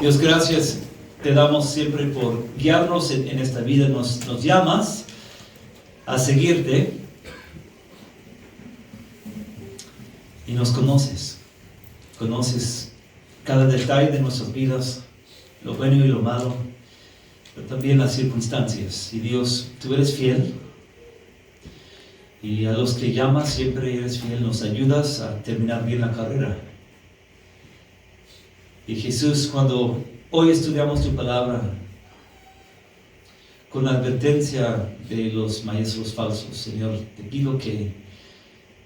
Dios, gracias te damos siempre por guiarnos en esta vida. Nos llamas a seguirte y nos conoces. Conoces cada detalle de nuestras vidas, lo bueno y lo malo, pero también las circunstancias. Y Dios, tú eres fiel. Y a los que llamas siempre eres fiel, nos ayudas a terminar bien la carrera. Y Jesús, cuando hoy estudiamos tu palabra, con la advertencia de los maestros falsos, Señor, te pido que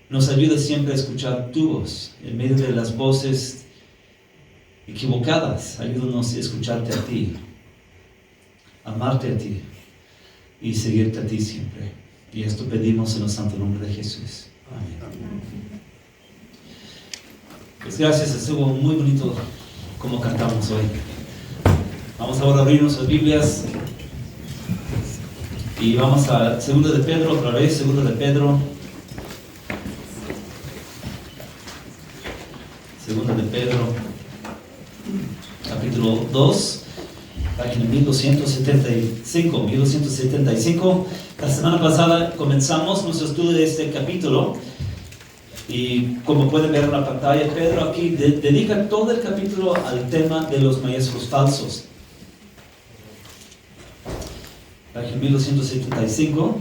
nos ayudes siempre a escuchar tu voz en medio de las voces equivocadas. Ayúdanos a escucharte a ti, amarte a ti y seguirte a ti siempre. Y esto pedimos en el santo nombre de Jesús. Amén. Pues gracias, estuvo muy bonito como cantamos hoy. Vamos ahora a abrir nuestras Biblias y vamos a 2 de Pedro otra vez, 2 de Pedro. 2 de Pedro, capítulo 2. Página 1275. La semana pasada comenzamos nuestro estudio de este capítulo y como pueden ver en la pantalla, Pedro aquí dedica todo el capítulo al tema de los maestros falsos. Página 1275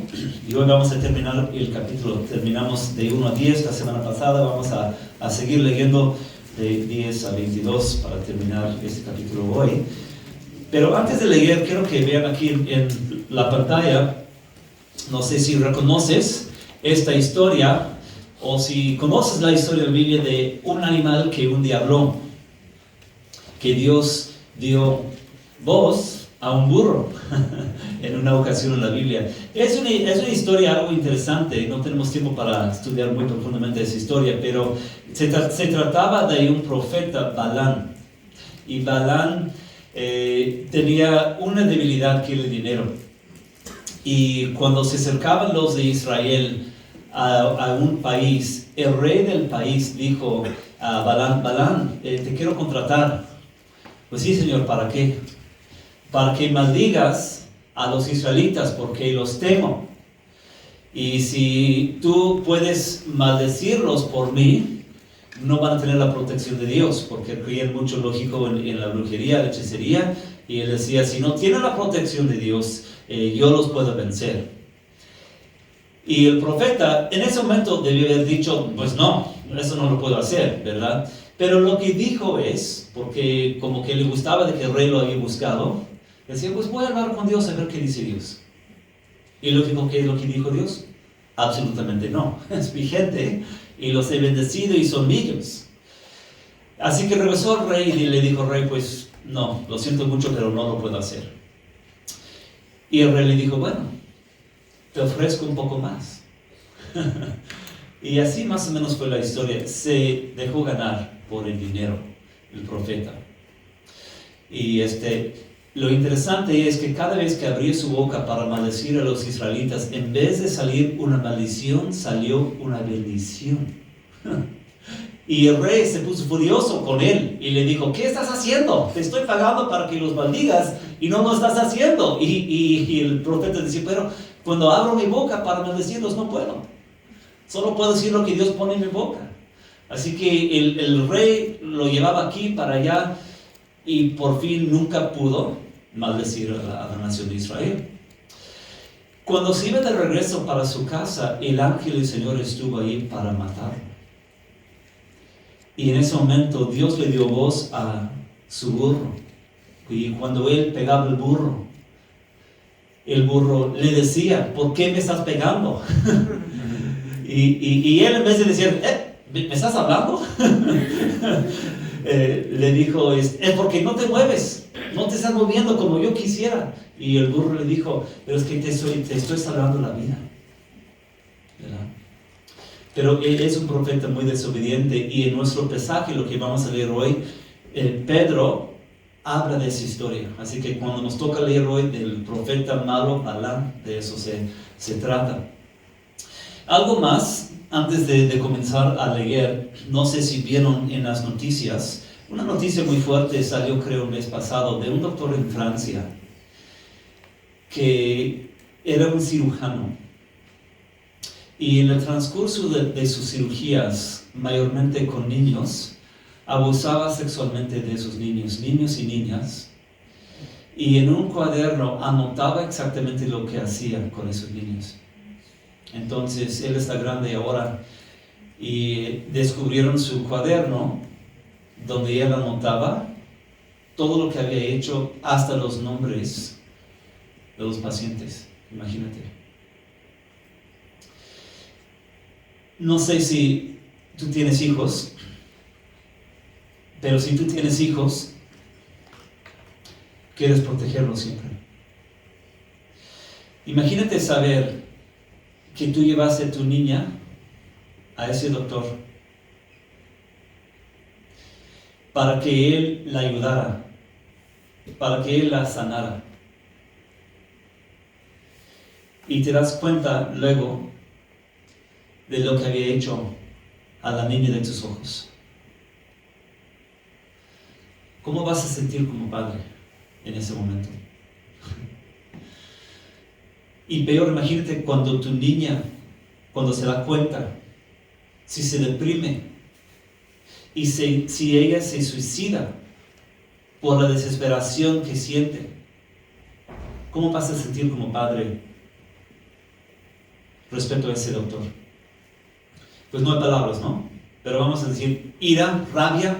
y hoy vamos a terminar el capítulo. Terminamos de 1 a 10 la semana pasada, vamos a seguir leyendo de 10 a 22 para terminar este capítulo hoy. Pero antes de leer, quiero que vean aquí en la pantalla, no sé si reconoces esta historia o si conoces la historia de la Biblia de un animal que un día habló, que Dios dio voz a un burro en una ocasión en la Biblia. Es una historia algo interesante, no tenemos tiempo para estudiar muy profundamente esa historia, pero se trataba de un profeta, Balán, y Balán tenía una debilidad que era el dinero. Y cuando se acercaban los de Israel a un país, el rey del país dijo a Balán, te quiero contratar. Pues sí, señor, ¿para qué? Para que maldigas a los israelitas, porque los temo. Y si tú puedes maldecirlos por mí, no van a tener la protección de Dios, porque creían mucho lógico en la brujería, la hechicería, y él decía, si no tienen la protección de Dios, yo los puedo vencer. Y el profeta en ese momento debió haber dicho, pues no, eso no lo puedo hacer, ¿verdad? Pero lo que dijo es, porque como que le gustaba de que el rey lo había buscado, decía, pues voy a hablar con Dios a ver qué dice Dios. Y lo dijo, ¿qué es lo que dijo Dios? Absolutamente no, es vigente y los he bendecido y son míos. Así que regresó al rey y le dijo, rey, pues no, lo siento mucho, pero no lo puedo hacer. Y el rey le dijo, bueno, te ofrezco un poco más. Y así más o menos fue la historia. Se dejó ganar por el dinero, el profeta. Y lo interesante es que cada vez que abría su boca para maldecir a los israelitas, en vez de salir una maldición, salió una bendición. Y el rey se puso furioso con él y le dijo, ¿qué estás haciendo? Te estoy pagando para que los maldigas y no lo estás haciendo. Y el profeta decía, pero cuando abro mi boca para maldecirlos no puedo. Solo puedo decir lo que Dios pone en mi boca. Así que el rey lo llevaba aquí para allá y por fin nunca pudo maldecir a la nación de Israel. Cuando se iba de regreso para su casa, el ángel del Señor estuvo ahí para matarlo. Y en ese momento Dios le dio voz a su burro. Y cuando él pegaba el burro le decía, ¿por qué me estás pegando? y él en vez de decir, ¿me estás hablando? Le dijo, es porque no te mueves, no te estás moviendo como yo quisiera. Y el burro le dijo, pero es que te estoy salvando la vida, ¿verdad? Pero él es un profeta muy desobediente y en nuestro pasaje, lo que vamos a leer hoy, Pedro habla de esa historia. Así que cuando nos toca leer hoy del profeta malo, Balán, de eso se trata. Algo más, antes de comenzar a leer, no sé si vieron en las noticias Una noticia muy fuerte salió, creo, el mes pasado, de un doctor en Francia que era un cirujano. Y en el transcurso de sus cirugías, mayormente con niños, abusaba sexualmente de esos niños y niñas. Y en un cuaderno anotaba exactamente lo que hacía con esos niños. Entonces, él está grande ahora y descubrieron su cuaderno donde él anotaba todo lo que había hecho, hasta los nombres de los pacientes. Imagínate. No sé si tú tienes hijos, pero si tú tienes hijos, quieres protegerlos siempre. Imagínate saber que tú llevaste a tu niña a ese doctor para que él la ayudara, para que él la sanara. Y te das cuenta luego de lo que había hecho a la niña de tus ojos. ¿Cómo vas a sentir como padre en ese momento? Y peor, imagínate cuando tu niña, cuando se da cuenta, si se deprime y si ella se suicida por la desesperación que siente, ¿cómo vas a sentir como padre respecto a ese doctor? Pues no hay palabras, ¿no? Pero vamos a decir ira, rabia.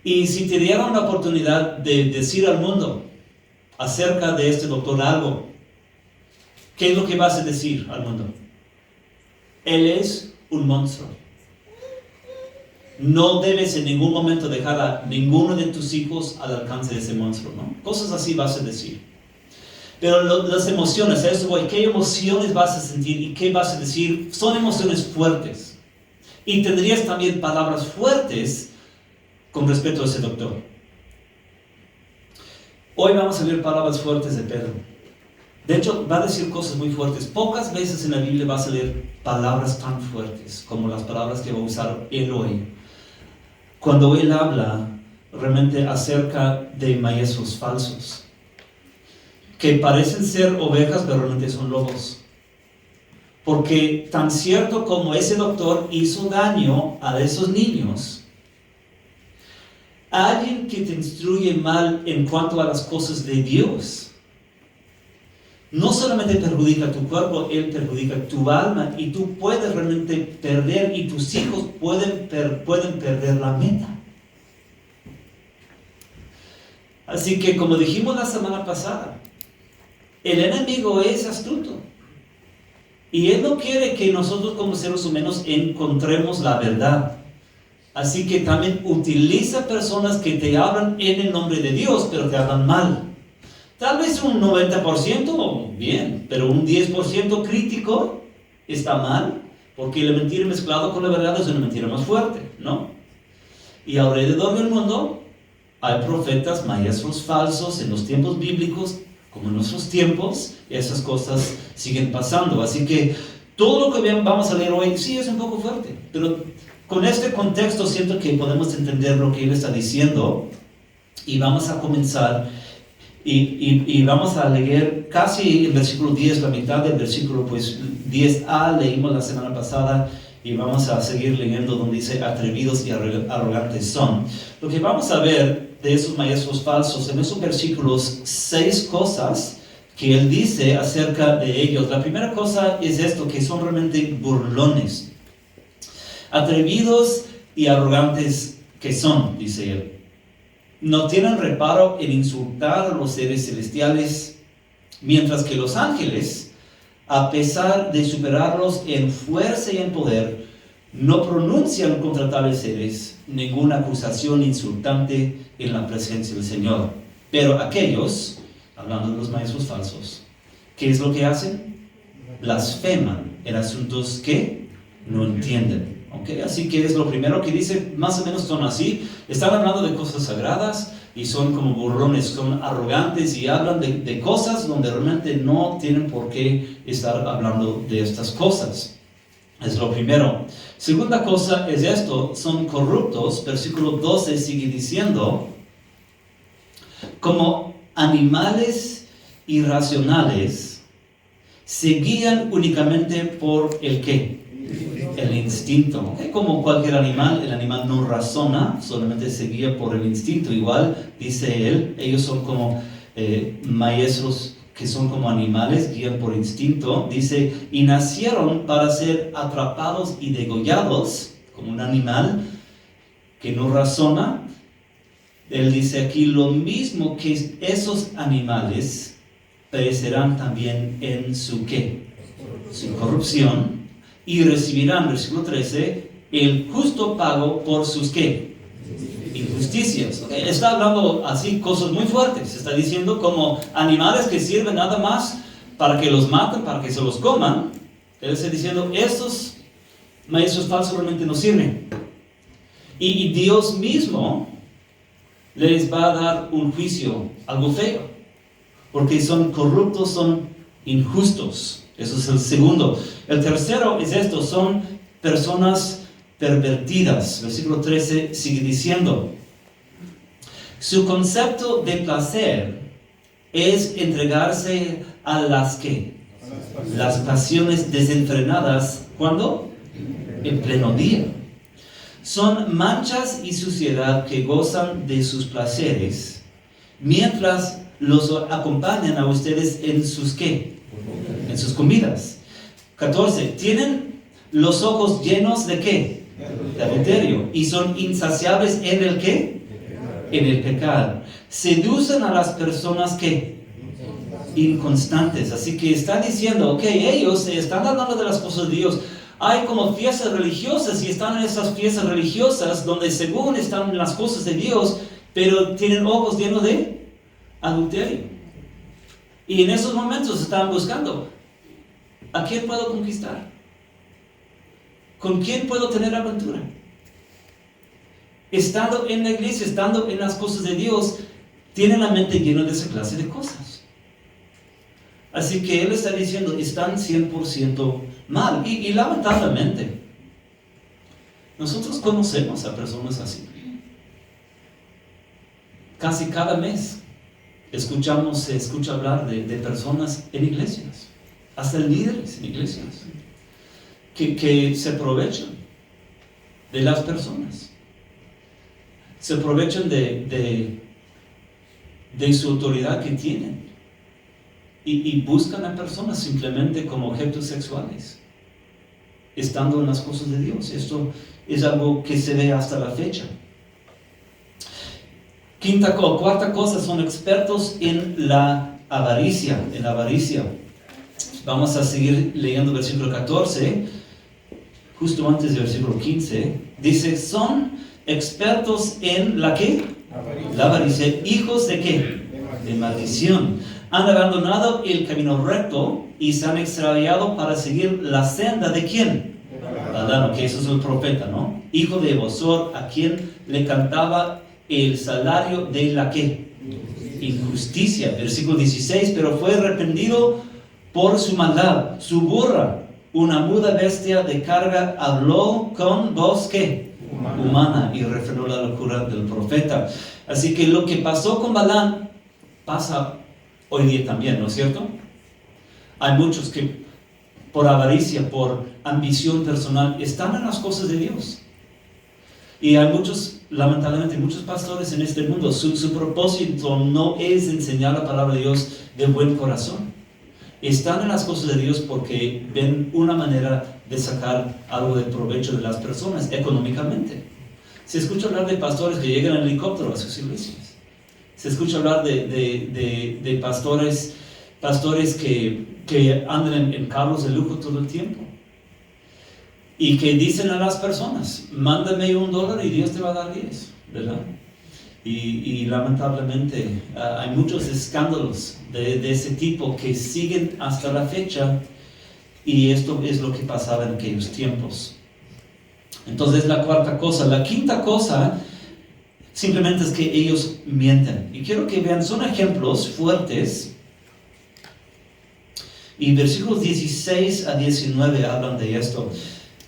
Y si te dieran la oportunidad de decir al mundo acerca de este doctor algo, ¿qué es lo que vas a decir al mundo? Él es un monstruo. No debes en ningún momento dejar a ninguno de tus hijos al alcance de ese monstruo, ¿no? Cosas así vas a decir. Pero las emociones, a eso voy, ¿qué emociones vas a sentir y qué vas a decir? Son emociones fuertes. Y tendrías también palabras fuertes con respecto a ese doctor. Hoy vamos a ver palabras fuertes de Pedro. De hecho, va a decir cosas muy fuertes. Pocas veces en la Biblia vas a leer palabras tan fuertes como las palabras que va a usar él hoy. Cuando él habla realmente acerca de maestros falsos, que parecen ser ovejas, pero realmente son lobos. Porque tan cierto como ese doctor hizo daño a esos niños, alguien que te instruye mal en cuanto a las cosas de Dios, no solamente perjudica tu cuerpo, él perjudica tu alma, y tú puedes realmente perder, y tus hijos pueden perder la meta. Así que, como dijimos la semana pasada, el enemigo es astuto. Y él no quiere que nosotros como seres humanos encontremos la verdad. Así que también utiliza personas que te hablan en el nombre de Dios, pero te hablan mal. Tal vez un 90% bien, pero un 10% crítico está mal, porque la mentira mezclada con la verdad es una mentira más fuerte, ¿no? Y alrededor del mundo hay profetas, maestros falsos en los tiempos bíblicos, como en nuestros tiempos, esas cosas siguen pasando. Así que todo lo que vamos a leer hoy sí es un poco fuerte, pero con este contexto siento que podemos entender lo que él está diciendo, y vamos a comenzar y vamos a leer casi el versículo 10, la mitad del versículo 10a, leímos la semana pasada, y vamos a seguir leyendo donde dice atrevidos y arrogantes son. Lo que vamos a ver de esos maestros falsos en esos versículos, 6 cosas que él dice acerca de ellos. La primera cosa es esto, que son realmente burlones. Atrevidos y arrogantes que son, dice él. No tienen reparo en insultar a los seres celestiales, mientras que los ángeles, a pesar de superarlos en fuerza y en poder, no pronuncian contra tales seres ninguna acusación insultante en la presencia del Señor. Pero aquellos, hablando de los maestros falsos, ¿qué es lo que hacen? Blasfeman en asuntos que no entienden. ¿Okay? Así que es lo primero que dice, más o menos son así. Están hablando de cosas sagradas y son como burlones, son arrogantes y hablan de cosas donde realmente no tienen por qué estar hablando de estas cosas. Es lo primero. Segunda cosa es esto, son corruptos. Versículo 12 sigue diciendo, como animales irracionales, se guían únicamente por el ¿qué? El instinto. ¿Okay? Como cualquier animal, el animal no razona, solamente se guía por el instinto. Igual, dice él, ellos son como maestros que son como animales, guían por instinto. Dice, y nacieron para ser atrapados y degollados, como un animal que no razona. Él dice aquí, lo mismo que esos animales perecerán también en su ¿qué? Su corrupción, y recibirán, versículo 13, el justo pago por sus ¿qué? Injusticias. ¿Okay? Está hablando así cosas muy fuertes. Está diciendo como animales que sirven nada más para que los maten, para que se los coman. Él está diciendo, estos maestros falsos realmente no sirven. Y Dios mismo les va a dar un juicio, algo feo, porque son corruptos, son injustos. Eso es el segundo. El tercero es esto, son personas pervertidas. Versículo 13 sigue diciendo, su concepto de placer es entregarse a las ¿qué? Las pasiones desenfrenadas. ¿Cuándo? En pleno día. Son manchas y suciedad que gozan de sus placeres, mientras los acompañan a ustedes en sus ¿qué? En sus comidas. 14. Tienen los ojos llenos de ¿qué? De adulterio. Y son insaciables en el ¿qué? En el pecado. Seducen a las personas ¿qué? Inconstantes. Así que está diciendo, ok, ellos están hablando de las cosas de Dios. Hay como fiestas religiosas y están en esas fiestas religiosas donde según están en las cosas de Dios, pero tienen ojos llenos de adulterio. Y en esos momentos están buscando, ¿a quién puedo conquistar? ¿Con quién puedo tener aventura? Estando en la iglesia, estando en las cosas de Dios, tienen la mente llena de esa clase de cosas. Así que Él está diciendo, están 100% mal. Y lamentablemente, nosotros conocemos a personas así. Casi cada mes se escucha hablar de personas en iglesias, hasta líderes en iglesias, que se aprovechan de las personas. Se aprovechan de su autoridad que tienen. Y buscan a personas simplemente como objetos sexuales, estando en las cosas de Dios. Esto es algo que se ve hasta la fecha. Cuarta cosa, son expertos en la avaricia. Vamos a seguir leyendo versículo 14, justo antes del versículo 15. Dice, son expertos en la ¿qué? La avaricia. ¿Hijos de qué? De maldición. Han abandonado el camino recto y se han extraviado para seguir la senda de ¿quién? Balaam, que eso es el profeta, ¿no? Hijo de Bosor, a quien le cantaba el salario de la ¿qué? Injusticia. Versículo 16, pero fue arrepentido por su maldad. Su burra, una muda bestia de carga, habló con voz ¿qué? Humana, y refrenó la locura del profeta. Así que lo que pasó con Balaam pasa hoy día también, ¿no es cierto? Hay muchos que por avaricia, por ambición personal, están en las cosas de Dios. Y hay muchos, lamentablemente, muchos pastores en este mundo, su propósito no es enseñar la palabra de Dios de buen corazón. Están en las cosas de Dios porque ven una manera de sacar algo de provecho de las personas económicamente. Se escucha hablar de pastores que llegan en helicóptero a sus iglesias. Se escucha hablar de pastores que andan en carros de lujo todo el tiempo. Y que dicen a las personas, mándame $1 y Dios te va a dar 10, ¿verdad? Y lamentablemente hay muchos escándalos de ese tipo que siguen hasta la fecha. Y esto es lo que pasaba en aquellos tiempos. Entonces la cuarta cosa. La quinta cosa simplemente es que ellos mienten. Y quiero que vean, son ejemplos fuertes. Y versículos 16 a 19 hablan de esto.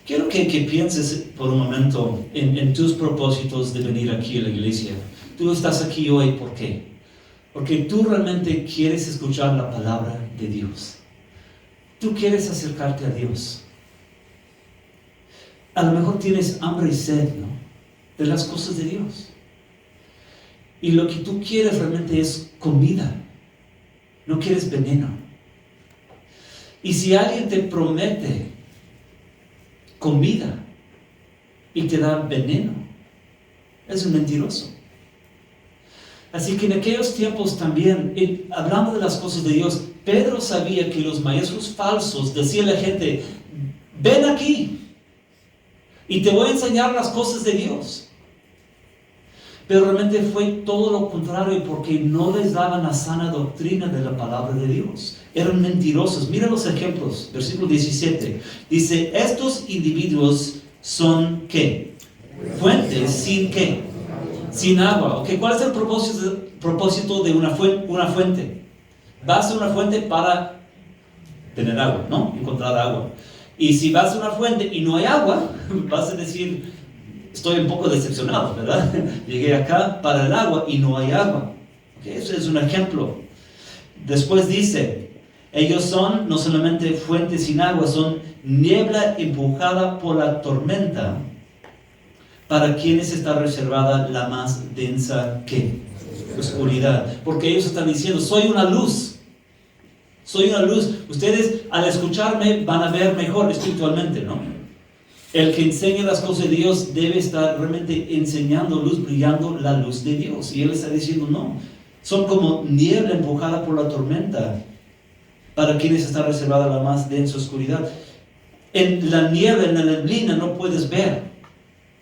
quiero que pienses por un momento en tus propósitos de venir aquí a la iglesia. Tú estás aquí hoy, ¿por qué? Porque tú realmente quieres escuchar la palabra de Dios. Tú quieres acercarte a Dios. A lo mejor tienes hambre y sed, ¿no?, de las cosas de Dios. Y lo que tú quieres realmente es comida. No quieres veneno. Y si alguien te promete comida y te da veneno, es un mentiroso. Así que en aquellos tiempos también, hablando de las cosas de Dios, Pedro sabía que los maestros falsos decían a la gente: ven aquí y te voy a enseñar las cosas de Dios. Pero realmente fue todo lo contrario, porque no les daban la sana doctrina de la palabra de Dios. Eran mentirosos. Mira los ejemplos. Versículo 17. Dice: estos individuos son ¿qué? Fuentes sin ¿qué? Sin agua. Okay, ¿cuál es el propósito de una fuente? Vas a una fuente para tener agua, ¿no? Encontrar agua. Y si vas a una fuente y no hay agua, vas a decir: estoy un poco decepcionado, ¿verdad? Llegué acá para el agua y no hay agua. Okay, eso es un ejemplo. Después dice: ellos son no solamente fuentes sin agua, son niebla empujada por la tormenta, para quienes está reservada la más densa ¿qué? Oscuridad. Porque ellos están diciendo: soy una luz. Soy una luz. Ustedes al escucharme van a ver mejor espiritualmente, ¿no? El que enseña las cosas de Dios debe estar realmente enseñando luz, brillando la luz de Dios. Y él está diciendo: no, son como niebla empujada por la tormenta, para quienes está reservada la más densa oscuridad. En la niebla, en la neblina, no puedes ver.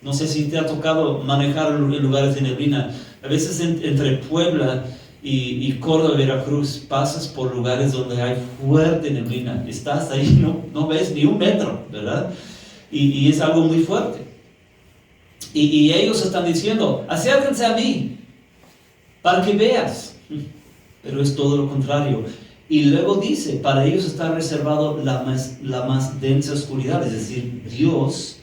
No sé si te ha tocado manejar en lugares de neblina. A veces entre Puebla y Córdoba, Veracruz, pasas por lugares donde hay fuerte neblina. Estás ahí, no ves ni un metro, ¿verdad? Y es algo muy fuerte. Y ellos están diciendo: acérquense a mí para que veas. Pero es todo lo contrario. Y luego dice: para ellos está reservado la más densa oscuridad. Es decir, Dios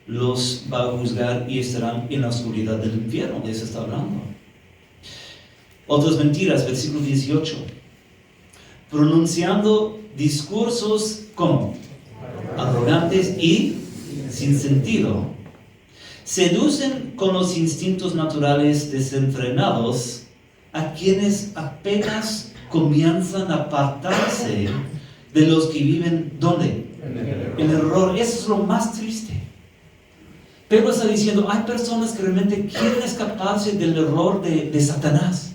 los va a juzgar y estarán en la oscuridad del infierno. De eso está hablando. Otras mentiras, versículo 18. Pronunciando discursos como arrogantes y sin sentido, seducen con los instintos naturales desenfrenados a quienes apenas comienzan a apartarse de los que viven ¿dónde? El error. Eso es lo más triste. Pedro está diciendo: hay personas que realmente quieren escaparse del error de Satanás.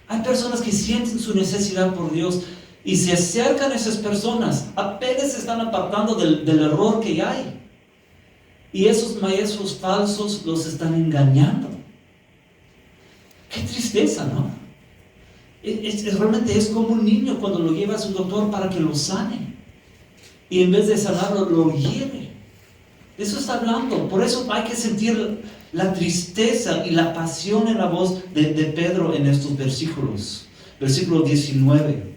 Hay personas que sienten su necesidad por Dios y se acercan a esas personas. Apenas se están apartando del error que hay. Y esos maestros falsos los están engañando. Qué tristeza, ¿no? Realmente es como un niño cuando lo lleva a su doctor para que lo sane. Y en vez de sanarlo, lo hiere. Eso está hablando. Por eso hay que sentir la tristeza y la pasión en la voz de Pedro en estos versículos. Versículo 19.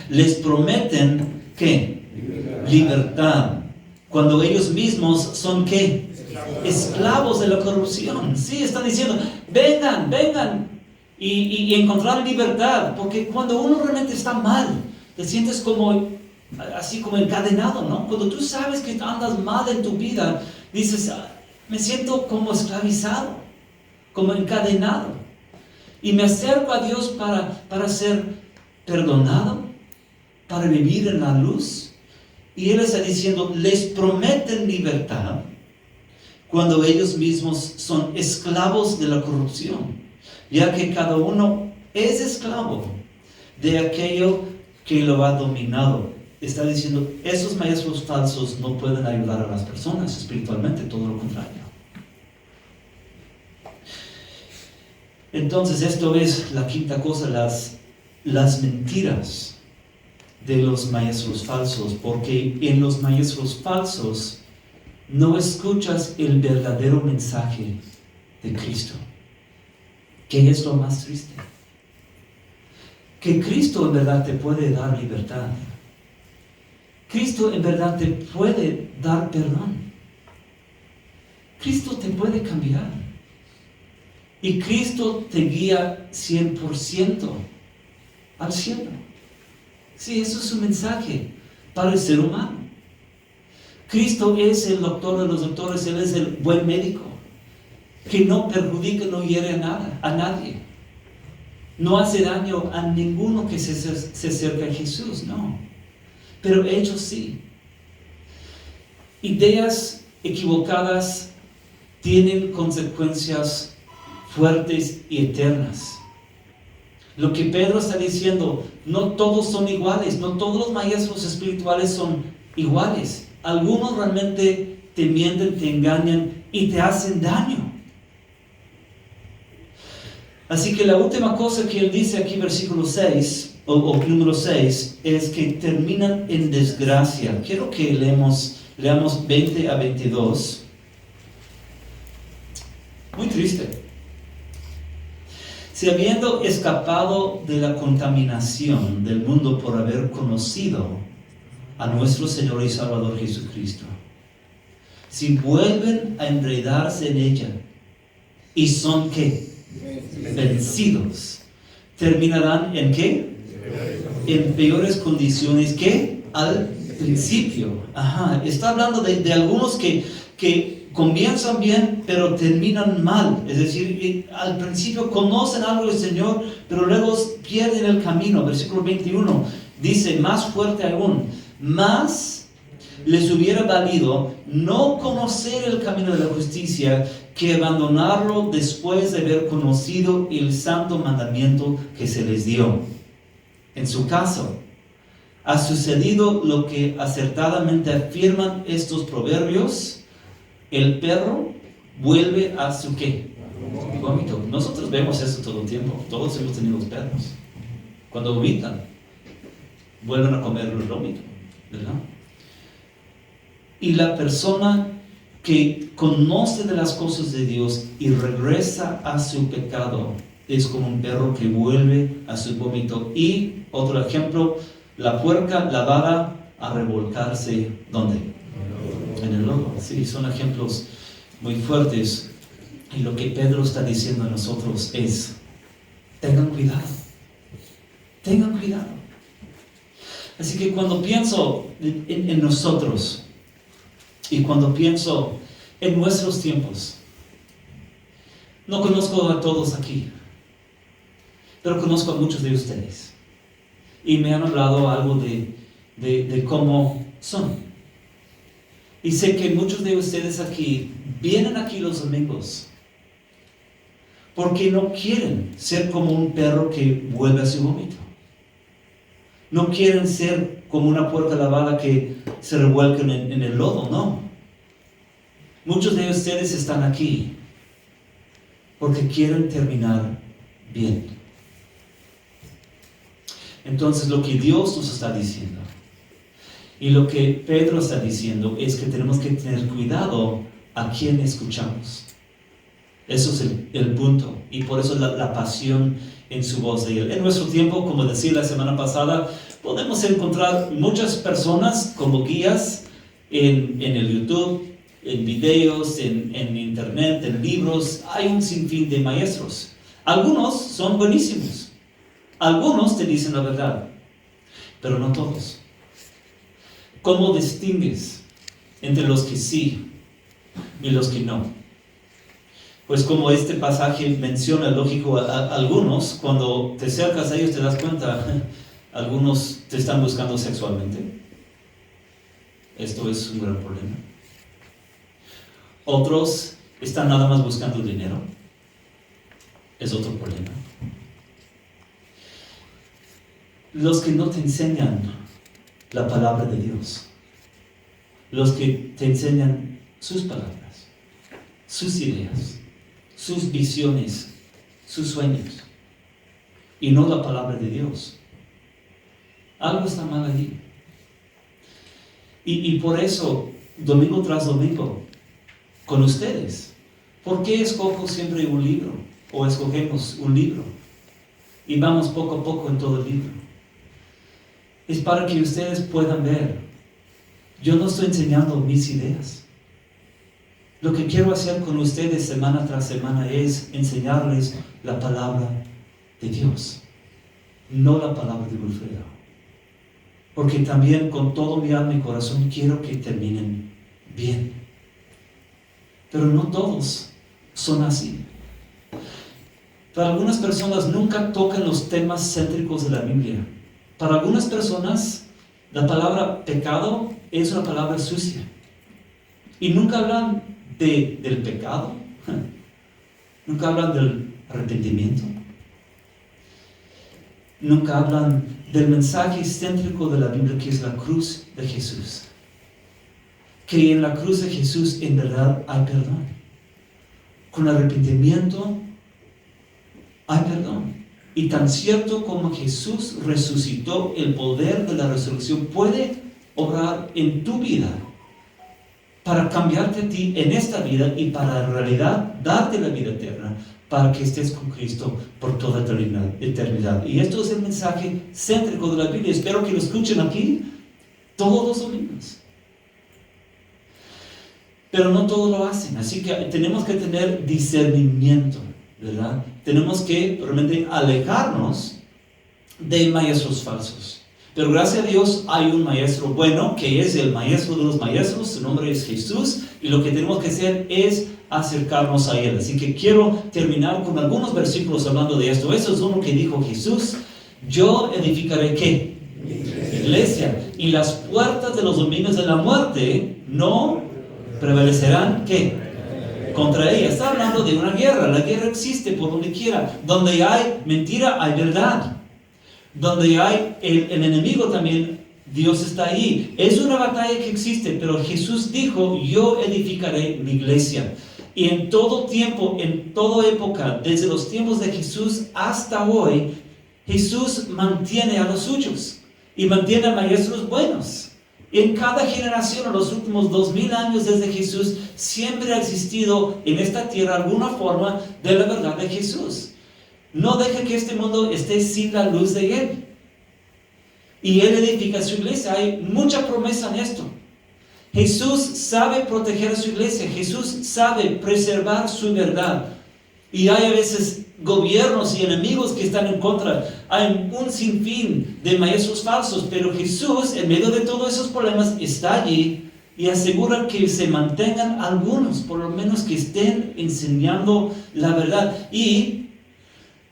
Les prometen ¿qué? Libertad, cuando ellos mismos son ¿qué? Esclavos de la corrupción. Sí, están diciendo: vengan y encontrar libertad. Porque cuando uno realmente está mal, te sientes así como encadenado, ¿no? Cuando tú sabes que andas mal en tu vida, dices: me siento como esclavizado, como encadenado. Y me acerco a Dios para ser perdonado, para vivir en la luz. Y Él está diciendo: les prometen libertad cuando ellos mismos son esclavos de la corrupción, ya que cada uno es esclavo de aquello que lo ha dominado. Está diciendo: esos maestros falsos no pueden ayudar a las personas espiritualmente, todo lo contrario. Entonces, esto es la quinta cosa, las mentiras de los maestros falsos, porque en los maestros falsos no escuchas el verdadero mensaje de Cristo. ¿Qué es lo más triste? Que Cristo en verdad te puede dar libertad. Cristo en verdad te puede dar perdón. Cristo te puede cambiar. Y Cristo te guía 100% al cielo. Sí, eso es su mensaje para el ser humano. Cristo es el doctor de los doctores, Él es el buen médico, que no perjudica, no hiere a nadie. No hace daño a ninguno que se acerque a Jesús, no. Pero ellos sí. Ideas equivocadas tienen consecuencias fuertes y eternas. Lo que Pedro está diciendo, no todos son iguales, no todos los maestros espirituales son iguales. Algunos realmente te mienten, te engañan y te hacen daño. Así que la última cosa que él dice aquí, versículo 6, o número 6, es que terminan en desgracia. Quiero que leamos 20 a 22. Muy triste. Si habiendo escapado de la contaminación del mundo por haber conocido a nuestro Señor y Salvador Jesucristo, si vuelven a enredarse en ella y son ¿qué? Vencidos, terminarán en ¿qué? En peores condiciones que al principio. Está hablando de algunos que comienzan bien, pero terminan mal. Es decir, al principio conocen algo del Señor, pero luego pierden el camino. Versículo 21 dice, más fuerte aún, más les hubiera valido no conocer el camino de la justicia que abandonarlo después de haber conocido el santo mandamiento que se les dio. En su caso, ha sucedido lo que acertadamente afirman estos proverbios: el perro vuelve a su ¿qué? Vómito. Nosotros vemos eso todo el tiempo. Todos hemos tenido perros. Cuando vomitan, vuelven a comer el vómito, ¿verdad? Y la persona que conoce de las cosas de Dios y regresa a su pecado es como un perro que vuelve a su vómito. Y otro ejemplo, la puerca lavada a revolcarse, ¿dónde? En el lodo. Sí, son ejemplos muy fuertes. Y lo que Pedro está diciendo a nosotros es, tengan cuidado. Tengan cuidado. Así que cuando pienso en nosotros y cuando pienso en nuestros tiempos, no conozco a todos aquí, pero conozco a muchos de ustedes. Y me han hablado algo de cómo son. Y sé que muchos de ustedes aquí vienen aquí los domingos porque no quieren ser como un perro que vuelve a su vómito. No quieren ser como una puerca lavada que se revuelca en el lodo, no. Muchos de ustedes están aquí porque quieren terminar bien. Entonces lo que Dios nos está diciendo y lo que Pedro está diciendo es que tenemos que tener cuidado a quién escuchamos. Eso es el punto, y por eso la pasión en su voz de Él. En nuestro tiempo, como decía la semana pasada, podemos encontrar muchas personas como guías en el YouTube, en videos, en internet, en libros. Hay un sinfín de maestros. Algunos son buenísimos. Algunos te dicen la verdad, pero no todos. ¿Cómo distingues entre los que sí y los que no? Pues como este pasaje menciona, lógico, a algunos, cuando te acercas a ellos te das cuenta, algunos te están buscando sexualmente. Esto es un gran problema. Otros están nada más buscando dinero. Es otro problema. Los que no te enseñan la palabra de Dios, los que te enseñan sus palabras, sus ideas, sus visiones, sus sueños, y no la palabra de Dios. Algo está mal allí. Y por eso, domingo tras domingo, con ustedes, ¿por qué escojo siempre un libro? O escogemos un libro y vamos poco a poco en todo el libro. Es para que ustedes puedan ver Yo no estoy enseñando mis ideas. Lo que quiero hacer con ustedes semana tras semana es enseñarles la palabra de Dios, no la palabra de Wilfredo. Porque también con todo mi alma y corazón quiero que terminen bien. Pero no todos son así. Para algunas personas nunca tocan los temas céntricos de la Biblia. Para algunas personas la palabra pecado es una palabra sucia. Y nunca hablan del pecado. Nunca hablan del arrepentimiento. Nunca hablan del mensaje céntrico de la Biblia, que es la cruz de Jesús. Que en la cruz de Jesús en verdad hay perdón. Con arrepentimiento hay perdón. Y tan cierto como Jesús resucitó, el poder de la resurrección puede obrar en tu vida para cambiarte a ti en esta vida y para en realidad darte la vida eterna, para que estés con Cristo por toda eternidad. Y esto es el mensaje céntrico de la Biblia. Espero que lo escuchen aquí todos los domingos. Pero no todos lo hacen, así que tenemos que tener discernimiento, ¿verdad? Tenemos que realmente alejarnos de maestros falsos. Pero gracias a Dios hay un maestro bueno, que es el maestro de los maestros, su nombre es Jesús, y lo que tenemos que hacer es acercarnos a Él. Así que quiero terminar con algunos versículos hablando de esto. Eso es uno que dijo Jesús: yo edificaré, ¿qué? Iglesia. Y las puertas de los dominios de la muerte no prevalecerán, ¿qué? Contra ella. Está hablando de una guerra. La guerra existe por donde quiera. Donde hay mentira, hay verdad. Donde hay el enemigo también, Dios está ahí. Es una batalla que existe, pero Jesús dijo: yo edificaré mi iglesia. Y en todo tiempo, en toda época, desde los tiempos de Jesús hasta hoy, Jesús mantiene a los suyos y mantiene a maestros buenos. En cada generación, en los últimos 2000 años desde Jesús, siempre ha existido en esta tierra alguna forma de la verdad de Jesús. No deje que este mundo esté sin la luz de Él. Y Él edifica su iglesia. Hay mucha promesa en esto. Jesús sabe proteger a su iglesia. Jesús sabe preservar su verdad. Y hay a veces gobiernos y enemigos que están en contra. Hay un sinfín de maestros falsos. Pero Jesús, en medio de todos esos problemas, está allí y asegura que se mantengan algunos, por lo menos que estén enseñando la verdad. Y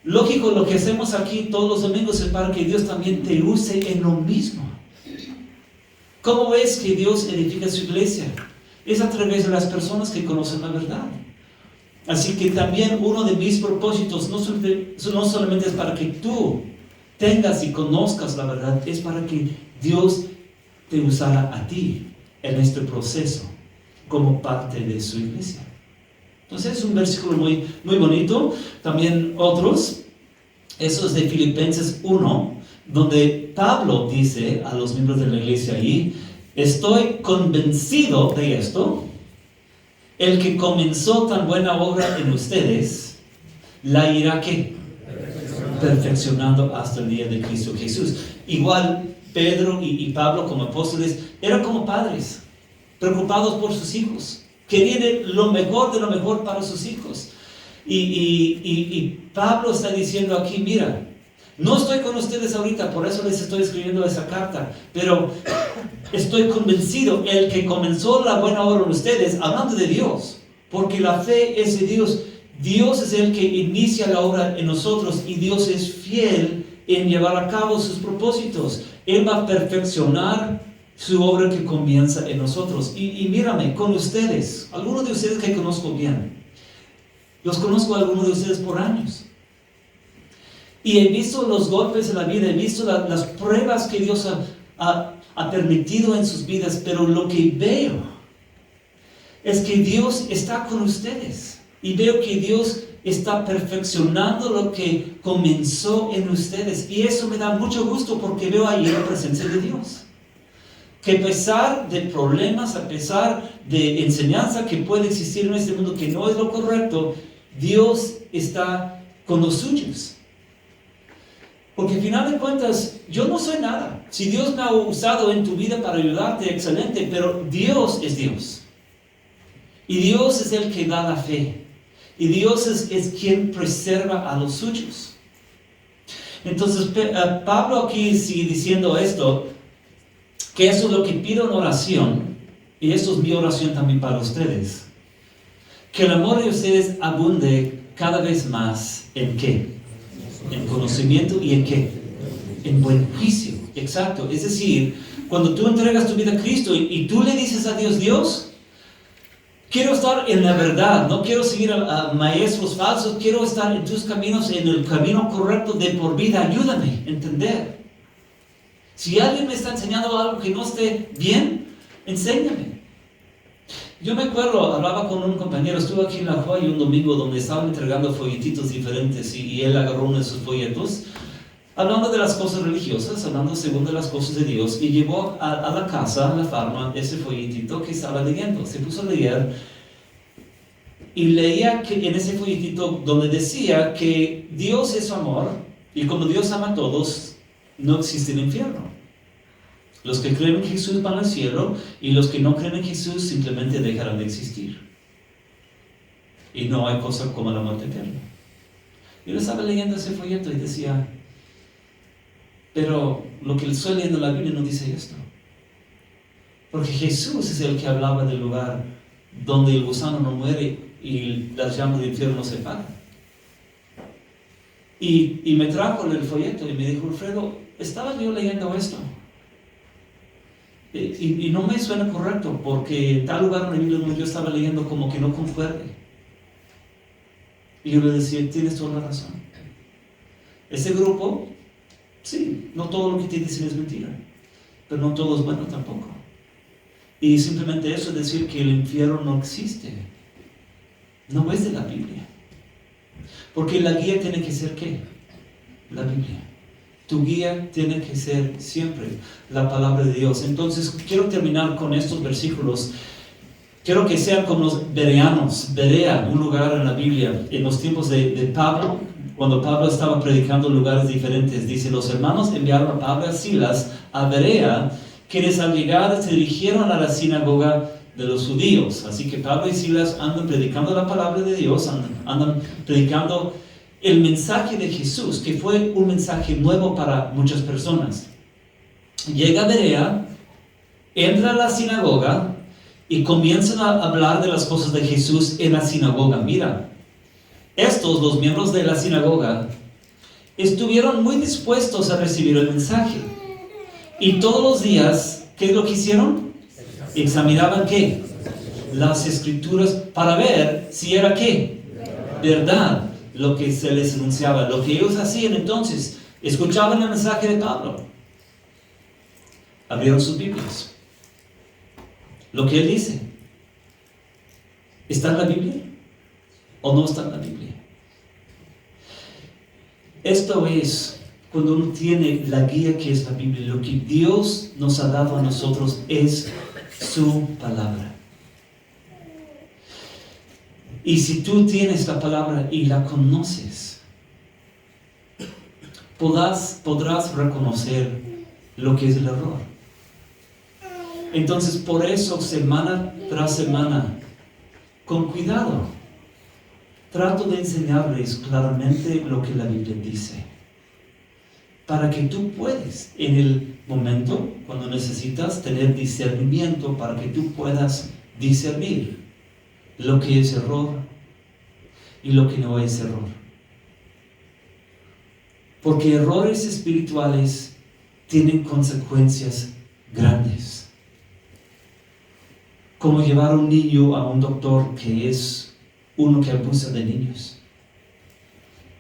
lógico, lo que hacemos aquí todos los domingos es para que Dios también te use en lo mismo. ¿Cómo ves que Dios edifica su iglesia? Es a través de las personas que conocen la verdad. Así que también uno de mis propósitos no solamente es para que tú tengas y conozcas la verdad, es para que Dios te usara a ti en este proceso como parte de su iglesia. Entonces es un versículo muy, muy bonito. También otros, eso es de Filipenses 1, donde Pablo dice a los miembros de la iglesia allí: estoy convencido de esto, el que comenzó tan buena obra en ustedes, la irá, ¿qué? Perfeccionando hasta el día de Cristo Jesús. Igual Pedro y Pablo como apóstoles eran como padres, preocupados por sus hijos. Querían lo mejor de lo mejor para sus hijos. Y Pablo está diciendo aquí: mira, no estoy con ustedes ahorita, por eso les estoy escribiendo esa carta, pero estoy convencido, el que comenzó la buena obra en ustedes, hablando de Dios, porque la fe es de Dios. Dios es el que inicia la obra en nosotros y Dios es fiel en llevar a cabo sus propósitos. Él va a perfeccionar su obra que comienza en nosotros. Y mírame, con ustedes, algunos de ustedes que conozco bien, los conozco a algunos de ustedes por años. Y he visto los golpes de la vida, he visto las pruebas que Dios ha permitido en sus vidas, pero lo que veo es que Dios está con ustedes. Y veo que Dios está perfeccionando lo que comenzó en ustedes. Y eso me da mucho gusto porque veo ahí la presencia de Dios. Que a pesar de problemas, a pesar de enseñanza que puede existir en este mundo que no es lo correcto, Dios está con los suyos. Porque al final de cuentas, yo no soy nada. Si Dios me ha usado en tu vida para ayudarte, excelente, pero Dios es Dios. Y Dios es el que da la fe. Y Dios es quien preserva a los suyos. Entonces, Pablo aquí sigue diciendo esto, que eso es lo que pido en oración, y esto es mi oración también para ustedes. Que el amor de ustedes abunde cada vez más ¿en qué? En conocimiento y ¿en qué? En buen juicio. Exacto. Es decir, cuando tú entregas tu vida a Cristo y tú le dices a Dios, Dios, quiero estar en la verdad, no quiero seguir a maestros falsos, quiero estar en tus caminos, en el camino correcto de por vida, ayúdame a entender. Si alguien me está enseñando algo que no esté bien, enséñame. Yo me acuerdo, hablaba con un compañero, estuve aquí en La Joya un domingo donde estaban entregando folletitos diferentes y él agarró uno de sus folletos, hablando de las cosas religiosas, hablando según de las cosas de Dios, y llevó a la casa, a la farma, ese folletito que estaba leyendo. Se puso a leer y leía que en ese folletito donde decía que Dios es amor y como Dios ama a todos, no existe el infierno. Los que creen en Jesús van al cielo y los que no creen en Jesús simplemente dejarán de existir. Y no hay cosa como la muerte eterna. Yo estaba leyendo ese folleto y decía, pero lo que estoy leyendo en la Biblia no dice esto. Porque Jesús es el que hablaba del lugar donde el gusano no muere y las llamas del infierno no se apagan. Y me trajo el folleto y me dijo, Alfredo, estaba yo leyendo esto. Y no me suena correcto, porque en tal lugar en la Biblia donde yo estaba leyendo como que no concuerde. Y yo le decía, tienes toda la razón. Ese grupo, sí, no todo lo que te dicen es mentira, pero no todo es bueno tampoco. Y simplemente eso es decir que el infierno no existe. No es de la Biblia. Porque la guía tiene que ser ¿qué? La Biblia. Tu guía tiene que ser siempre la palabra de Dios. Entonces, quiero terminar con estos versículos. Quiero que sean como los bereanos. Berea, un lugar en la Biblia. En los tiempos de Pablo, cuando Pablo estaba predicando en lugares diferentes, dice, los hermanos enviaron a Pablo y a Silas a Berea, quienes al llegar se dirigieron a la sinagoga de los judíos. Así que Pablo y Silas andan predicando la palabra de Dios, andan predicando el mensaje de Jesús, que fue un mensaje nuevo para muchas personas. Llega a Berea, entra a la sinagoga y comienzan a hablar de las cosas de Jesús en la sinagoga. Mira, estos, los miembros de la sinagoga, estuvieron muy dispuestos a recibir el mensaje. Y todos los días, ¿qué es lo que hicieron? Examinaban ¿qué? Las escrituras para ver si era ¿qué? Verdad. Lo que se les anunciaba, lo que ellos hacían entonces, escuchaban el mensaje de Pablo, abrieron sus Biblias, lo que él dice, ¿está en la Biblia o no está en la Biblia? Esto es cuando uno tiene la guía que es la Biblia. Lo que Dios nos ha dado a nosotros es su palabra. Y si tú tienes la palabra y la conoces, podrás reconocer lo que es el error. Entonces, por eso, semana tras semana, con cuidado, trato de enseñarles claramente lo que la Biblia dice, para que tú puedas, en el momento, cuando necesitas tener discernimiento, para que tú puedas discernir lo que es error y lo que no es error. Porque errores espirituales tienen consecuencias grandes. Como llevar a un niño a un doctor que es uno que abusa de niños.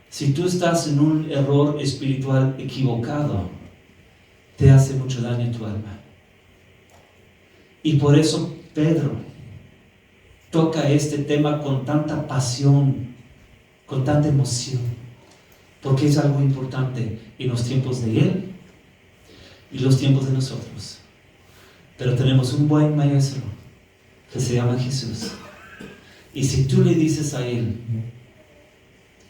Si tú estás en un error espiritual equivocado, te hace mucho daño a tu alma. Y por eso Pedro toca este tema con tanta pasión, con tanta emoción, porque es algo importante en los tiempos de él y los tiempos de nosotros. Pero tenemos un buen maestro que se llama Jesús. Y si tú le dices a él,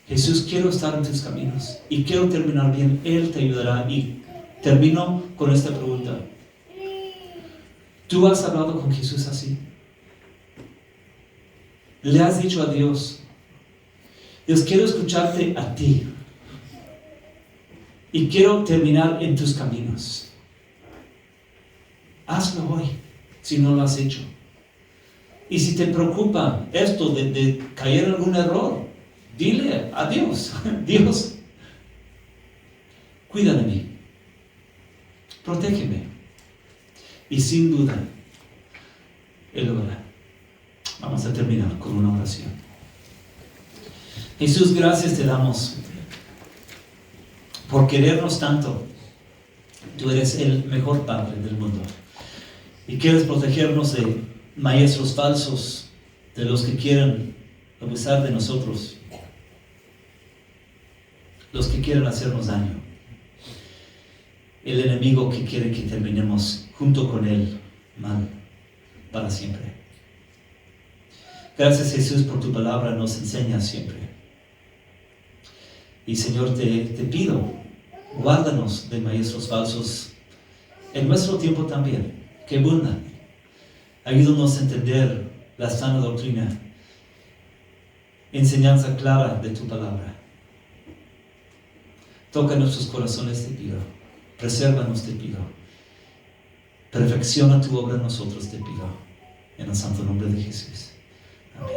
Jesús, quiero estar en tus caminos y quiero terminar bien. Él te ayudará. Y termino con esta pregunta. ¿Tú has hablado con Jesús así? ¿Le has dicho a Dios, Dios, quiero escucharte a ti y quiero terminar en tus caminos? Hazlo hoy, si no lo has hecho. Y si te preocupa esto de caer en algún error, dile a Dios, Dios, cuida de mí, protégeme. Y sin duda, Él lo hará. Vamos a terminar con una oración. Jesús, gracias te damos por querernos tanto. Tú eres el mejor Padre del mundo y quieres protegernos de maestros falsos, de los que quieran abusar de nosotros, los que quieren hacernos daño, el enemigo que quiere que terminemos junto con él mal para siempre. Gracias, Jesús, por tu palabra, nos enseñas siempre. Y Señor, te pido, guárdanos de maestros falsos en nuestro tiempo también, que abundan. Ayúdanos a entender la sana doctrina, enseñanza clara de tu palabra. Toca nuestros corazones, te pido. Presérvanos, te pido. Perfecciona tu obra en nosotros, te pido. En el santo nombre de Jesús. Amén.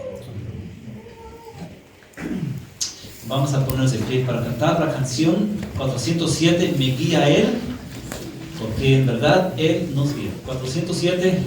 Vamos a ponernos de pie para cantar la canción 407, Me guía Él, porque en verdad Él nos guía. 407.